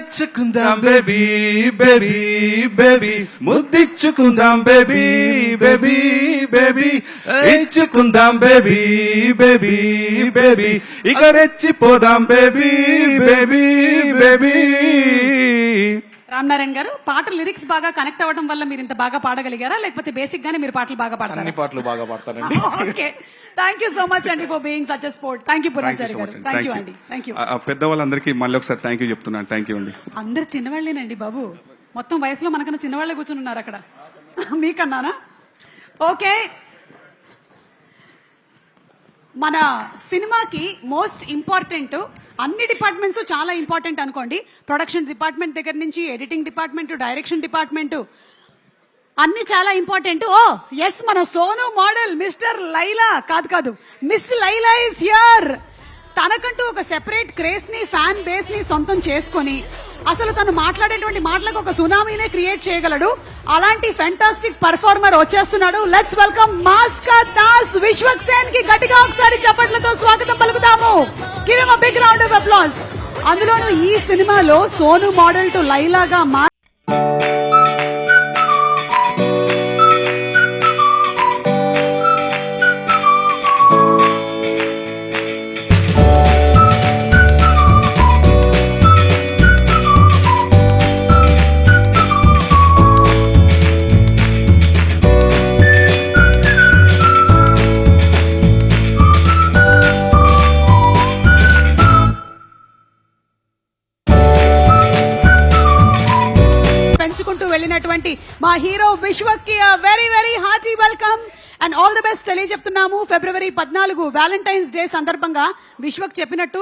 ఇచ్చుకుందాం baby baby baby ముద్దిచ్చుకుందాం baby baby baby ఇచ్చుకుందాం baby baby baby ఇక రెచ్చిపోదాం బేబీ బేబీ బేబీ. రామనారాయణ గారు, పాట లిరిక్స్ బాగా కనెక్ట్ అవ్వడం వల్ల మీరు ఇంత బాగా పాడగలిగారా, లేకపోతే బేసిక్ గానే మీరు పాటలు బాగా పాడతారా? అన్ని పాటలు బాగా పాడతానండి. Okay, thank you so much అండి for being such a sport. Thank you Purnachari గారు. థ్యాంక్ యూ అండి. Thank you. పెద్దవాళ్ళందరికీ మళ్ళీ ఒకసారి థ్యాంక్ యూ చెప్తున్నాను. థ్యాంక్ యూ అండి. అందరు చిన్నవాళ్ళేనండి బాబు, మొత్తం వయసులో మనకన్నా చిన్నవాళ్లే కూర్చుని ఉన్నారు అక్కడ. మీకన్నానా? ఓకే, మన సినిమాకి మోస్ట్ ఇంపార్టెంట్, అన్ని డిపార్ట్మెంట్స్ చాలా ఇంపార్టెంట్ అనుకోండి. ప్రొడక్షన్ డిపార్ట్మెంట్ దగ్గర నుంచి ఎడిటింగ్ డిపార్ట్మెంట్, డైరెక్షన్ డిపార్ట్మెంట్ అన్ని చాలా ఇంపార్టెంట్. ఓ ఎస్, మన సోను మోడల్ మిస్టర్ లైలా కాదు మిస్ లైలా ఇస్ హియర్. తనకంటూ ఒక సెపరేట్ క్రేజ్ ని, ఫ్యాన్ బేస్ ని సొంతం చేసుకొని అసలు తను మాట్లాడేటువంటి మాటలకు ఒక సునామీనే క్రియేట్ చేయగలడు. అలాంటి ఫెంటాస్టిక్ పర్ఫార్మర్ వచ్చేస్తున్నాడు. లెట్స్ వెల్కమ్ మాస్కా దాస్ విశ్వక్సేన్ కి గట్టిగా ఒకసారి చప్పట్లతో స్వాగతం పలుకుతాము. Give him a big round of applause. అందులోనూ ఈ సినిమాలో సోను మోడల్ టు లైలాగా వెళ్ళినటువంటి మా హీరో విశ్వక్ కి very very hearty welcome and all the best తెలియజెప్తున్నాము. ఫిబ్రవరి 14 వ్యాలంటైన్స్ డే సందర్భంగా విశ్వక్ చెప్పినట్టు